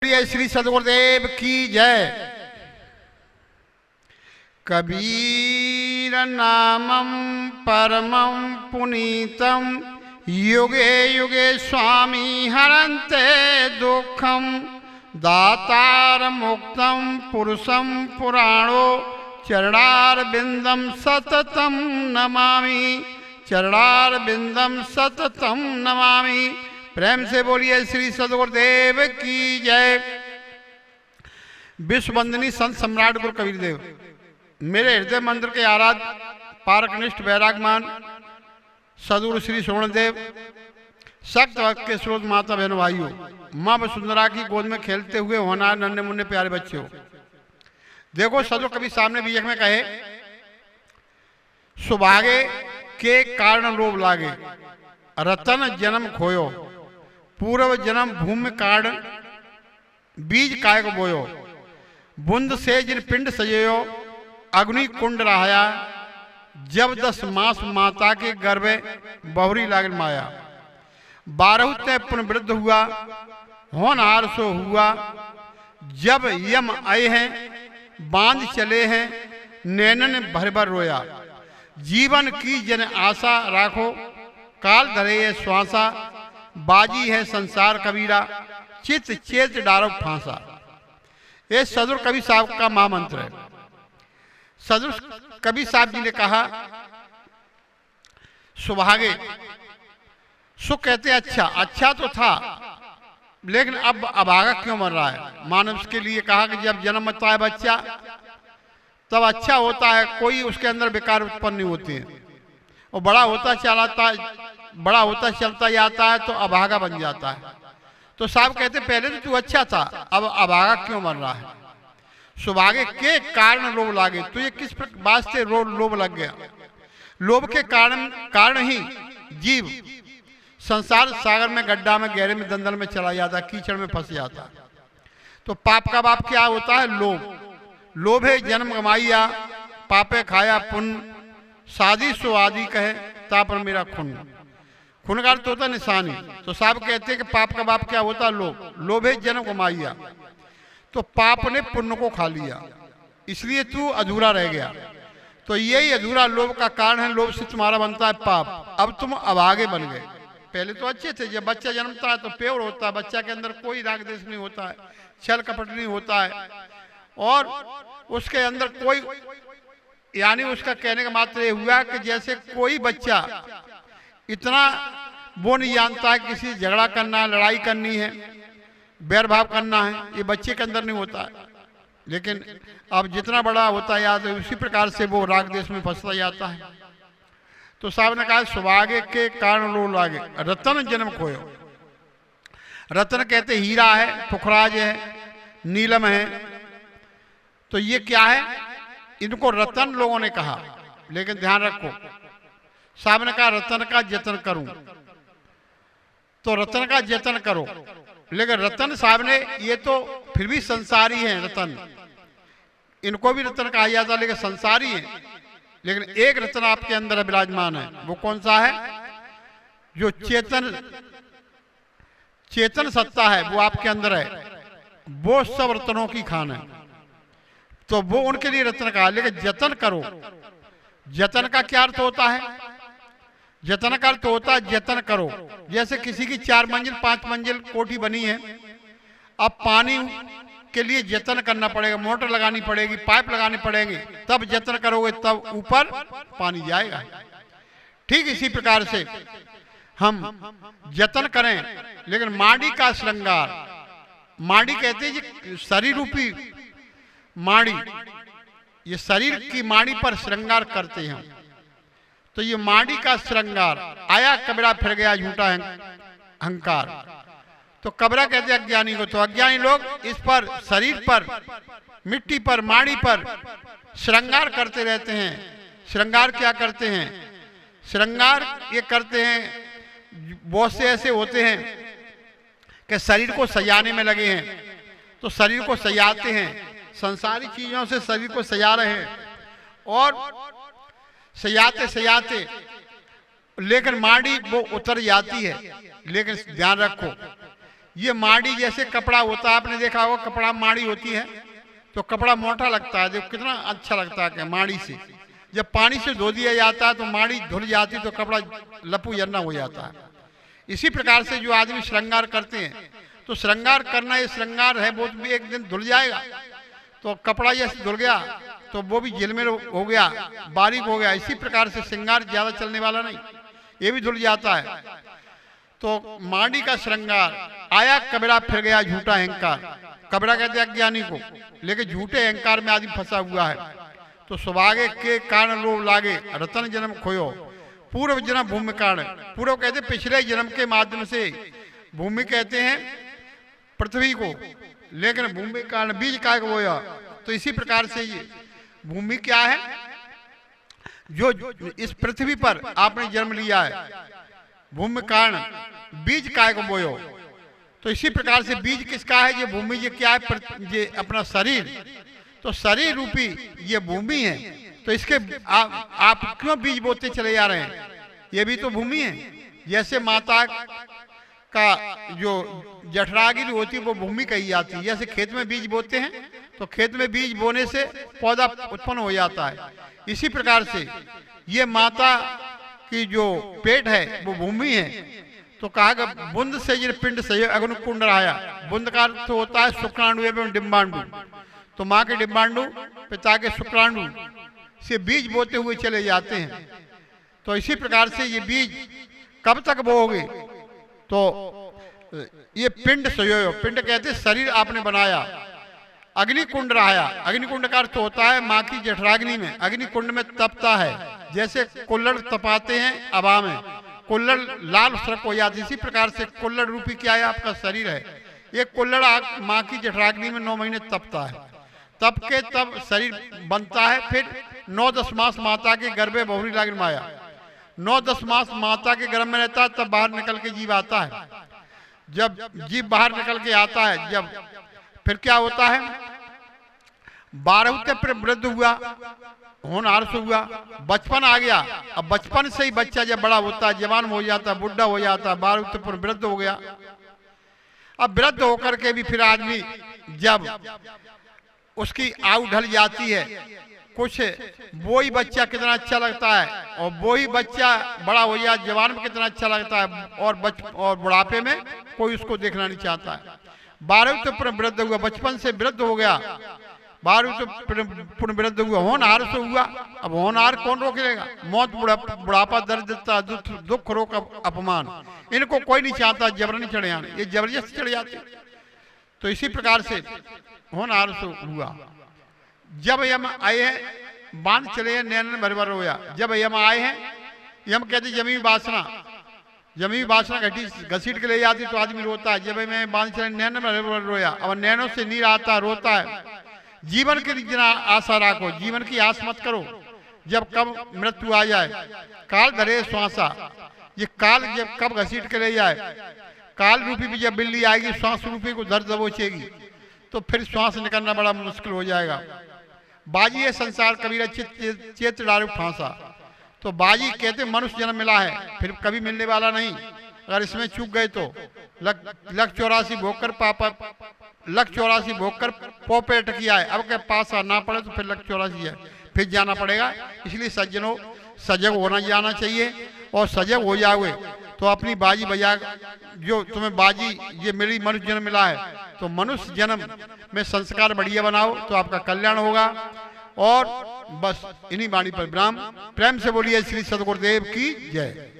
बोलिए श्री सद्गुरुदेव की जय। कबीर नामम परमं पुनीतम युगे युगे स्वामी हरन्ते दुखम दातार मुक्तम पुरुषम पुराणो चरणार बिंदम सततम नमामि, चरणार बिंदम सततम नमामि। प्रेम से बोलिए श्री सद्गुरुदेव की जय। विश्ववंदनी संत सम्राट गुरु कबीर देव मेरे हृदय मंदिर के आराध पारकनिष्ठ वैरागमान सदगुरु श्री श्रवणदेव सक्त वक्त के स्रोत माता बहन भाइयों, माँ वसुंधरा की गोद में खेलते हुए होना नन्हे मुन्ने प्यारे बच्चे हो। देखो सदगुरु कबीर सामने बीजक में कहे, सुभागे के कारण लोभ लागे, रतन जन्म खोयो, पूर्व जन्म भूमि कारण बीज काय को बोयो, बुंद से जिन पिंड सजेयो, अग्नि कुंड रहाया, जब 10 मास माता के गर्भे बहुरी लागल माया, 12 ते पुन वृद्ध हुआ, होनहार सो हुआ, जब यम आए हैं बांध चले हैं, नैनन भर भर रोया, जीवन की जन आशा राखो, काल धरे ये श्वासा, बाजी है संसार कबीरा, चित चेत डारो फांसा। ये सदगुरु कबीर साहब का महामंत्र है। सदगुरु कबीर साहब जी ने कहा, सुभागे, सुख कहते अच्छा, अच्छा तो था लेकिन अब अभागा क्यों मर रहा है। मानव के लिए कहा कि जब जन्म होता है बच्चा तब अच्छा होता है, कोई उसके अंदर विकार उत्पन्न नहीं होते हैं, और बड़ा होता चलता जाता है तो अभागा बन जाता है। तो साहब कहते पहले तो तू अच्छा था, अब अभागा क्यों मर रहा है। सुभागे के कारण लोभ लागे, तुझे किस बात से लोभ लग गया। लोभ के कारण ही जीव संसार सागर में गड्ढा में गहरे में दंदल में चला जाता, कीचड़ में फंस जाता। तो पाप का बाप क्या होता है, लोभ। लोभे जन्म गमाइया, पापे खाया पुण्य, साधी सुआदी कहे तापर मेरा खून। खून का अर्थ होता है निशानी। तो साहब कहते हैं कि पाप का बाप क्या होता है, लोभ। लोभे जन्म गमाइया, तो पाप ने पुण्य को खा लिया, इसलिए तू अधूरा रह गया। तो यही अधूरा लोभ का कारण है, लोभ से तुम्हारा बनता है पाप। अब तुम अभागे बन गए। पहले तो अच्छे थे, जब बच्चा जन्मता है तो प्योर होता है, बच्चा के अंदर कोई राग देश नहीं होता है, छल कपट नहीं होता है, और उसके अंदर कोई, यानी उसका कहने का मात्र ये हुआ कि जैसे कोई बच्चा इतना वो नहीं जानता है किसी से झगड़ा करना है, लड़ाई करनी है, बैर भाव करना है, ये बच्चे के अंदर नहीं होता है। लेकिन अब जितना बड़ा होता जाता है उसी प्रकार से वो राग देश में फंसता जाता है। तो साहब ने कहा, सुभागे के कारण लोभ लागे, रतन जन्म खोयो। रतन कहते हीरा है, पुखराज है, नीलम है। तो ये क्या है, इनको रतन लोगों ने कहा, लेकिन ध्यान रखो साहब ने कहा रतन का जतन करूं, तो रतन का जतन करो। लेकिन रतन साहब ने, ये तो फिर भी संसारी हैं रतन, इनको भी रतन कहा जाता, लेकिन संसारी है। लेकिन एक रतन आपके अंदर विराजमान है, वो कौन सा है, जो चेतन सत्ता है वो आपके अंदर है, वो सब रत्नों की खान है। तो वो उनके लिए रत्न कहा। लेकिन जतन करो, जतन का क्या अर्थ होता है, जतन का अर्थ होता है जतन करो। जैसे किसी की 4 मंजिल 5 मंजिल कोठी बनी है, अब पानी के लिए जतन करना पड़ेगा, मोटर लगानी पड़ेगी, पाइप लगाने पड़ेंगे, तब जतन करोगे तब ऊपर पानी जाएगा। ठीक इसी प्रकार से हम जतन करें। लेकिन माड़ी का श्रृंगार, माड़ी कहते हैं जी शरीर रूपी माड़ी, ये शरीर की माड़ी पर श्रृंगार करते हैं। तो ये माड़ी का श्रृंगार, आया कबरा फिर गया झूठा अहंकार। तो कबरा कहते हैं अज्ञानी को। तो अज्ञानी लोग इस पर, शरीर पर, मिट्टी पर, माड़ी पर श्रृंगार करते रहते हैं। श्रृंगार क्या करते हैं, श्रृंगार ये करते हैं, बहुत से ऐसे होते हैं कि शरीर को सजाने में लगे हैं, तो शरीर को सजाते हैं, संसारी चीजों से शरीर को सजा रहे हैं, और सजाते सजाते लेकिन माड़ी वो उतर जाती है। लेकिन ध्यान रखो, ये माड़ी जैसे कपड़ा होता है, आपने देखा होगा कपड़ा माड़ी होती है तो कपड़ा मोटा लगता है, देखो कितना अच्छा लगता है। माड़ी से जब पानी से धो दिया जाता है तो माड़ी धुल जाती तो कपड़ा लपू जन्ना हो जाता है। इसी प्रकार से जो आदमी श्रृंगार करते हैं तो श्रृंगार करना, ये श्रृंगार है वो भी एक दिन धुल जाएगा। तो कपड़ा जैसे धुल गया तो वो भी झिलमिल हो गया, बारीक हो गया। इसी प्रकार से श्रृंगार ज्यादा चलने वाला नहीं, ये भी धुल जाता है। तो माड़ी का श्रृंगार आया कबीरा फिर गया झूठा अहंकार। कबीरा कहते अज्ञानी को, लेकिन झूठे अहंकार में आदमी फंसा हुआ है। तो सौभाग्य के कारण लोभ लागे, रतन जन्म खोयो, पूर्व जन्म भूमि कारण। पूर्व कहते पिछले जन्म के माध्यम से, भूमि कहते हैं पृथ्वी को, लेकिन भूमि कारण बीज काय को बोया। तो इसी प्रकार से ये भूमि क्या है, जो इस पृथ्वी पर आपने जन्म लिया है, भूमि कारण बीज काय को बोयो। तो इसी प्रकार से बीज किसका है, ये भूमि, ये क्या है, ये अपना शरीर। तो शरीर रूपी ये भूमि है। तो इसके आप क्यों बीज बोते चले जा रहे हैं, ये भी तो भूमि है। जैसे माता का जो जठरागिरी होती है वो भूमि कही जाती है। जैसे खेत में बीज बोते हैं तो खेत में बीज बोने से पौधा उत्पन्न हो जाता है। इसी प्रकार से ये माता की जो पेट है वो भूमि है। तो कहा बुंद से ये पिंड से अग्नि कुंड आया। बुंद का अर्थ होता है शुक्राणु एवं डिम्बांडु। तो माँ के डिम्बांडु, पिता के शुक्राणु से बीज बोते हुए चले जाते हैं। तो इसी प्रकार से ये बीज कब तक बोओगे, तो ये पिंड सयो, पिंड कहते शरीर आपने बनाया। अग्नि कुंड रहा, अग्नि कुंड का अर्थ होता है माँ की जठराग्नि में, अग्नि कुंड में तपता है। जैसे कुल्हड़ तपाते हैं हवा में, कुल्हड़ लाल सरक हो जाती, इसी प्रकार से कुल्हड़ रूपी क्या है, आपका शरीर है। ये कुल्हड़ माँ की जठराग्नि में 9 महीने तपता है। तब के तब शरीर बनता है। फिर 9-10 मास माता के गर्भे बहुरी लागन माया, 9-10 मास माता के गर्भ में रहता है, तब बाहर निकल के जीव आता है। जब जीव बाहर निकल के आता है, जब फिर क्या होता है, 12 पर वृद्ध हुआ, होनहार से हुआ, बचपन आ गया। अब बचपन से ही बच्चा जब बड़ा होता है, जवान हो जाता है, बुढ़ा हो जाता है, 12 पर वृद्ध हो गया। अब वृद्ध होकर के भी फिर आदमी जब उसकी आयु ढल जाती है, कुछ वो ही बच्चा कितना अच्छा लगता है, और वो ही बच्चा बड़ा हो जाए, जवान में कितना अच्छा लगता है, और बुढ़ापे में कोई उसको देखना नहीं चाहता है। 12 तो पूर्ण वृद्ध हुआ, बचपन से वृद्ध हो गया, 12 तो पूर्ण वृद्ध हुआ, होनहार से हुआ। अब होनहार कौन रोकेगा, मौत, बुढ़ापा, दरिद्रता, दुख, रोग, अपमान, इनको कोई नहीं चाहता, जबरन चढ़े आने, ये जबरदस्ती चढ़ जाते। तो इसी प्रकार से होनहार से हुआ। जब यम आए हैं, बांध चले हैं, नैन भर भर रोया। जब यम आए हैं, यम कहते जमी वासना, जमी वासना घसीट के ले जाती तो आदमी रोता है। जब मैं बांध चले, नैन भर भर रोया। अब नैनों से नीर आता, रोता है। जीवन की जितना आशा रखो, जीवन की आस मत करो, जब कब मृत्यु आ जाए। काल धरे श्वासा, ये काल जब कब घसीट के ले जाए, काल रूपी भी जब बिल्ली आएगी, श्वास रूपी को दर्द दबोचेगी, तो फिर श्वास निकलना बड़ा मुश्किल हो जाएगा। बाजी है संसार कबीरा चेत डारू फांसा। तो बाजी कहते मनुष्य जन्म मिला है, फिर कभी मिलने वाला नहीं। अगर इसमें चूक गए तो लख 84 भोग कर पापा, लख 84 भोग कर पोपे टकिया है। अब के पास ना पड़े तो फिर लख 84 है, फिर जाना पड़ेगा। इसलिए सज्जनों सजग होना जाना चाहिए, और सजग हो जाओगे तो अपनी बाजी बजा, जो तुम्हें बाजी ये मिली, मनुष्य जन्म मिला है, तो मनुष्य जन्म में संस्कार बढ़िया बनाओ तो आपका कल्याण होगा। और बस इन्हीं वाणी पर विराम। प्रेम से बोलिए श्री सद्गुरुदेव की जय।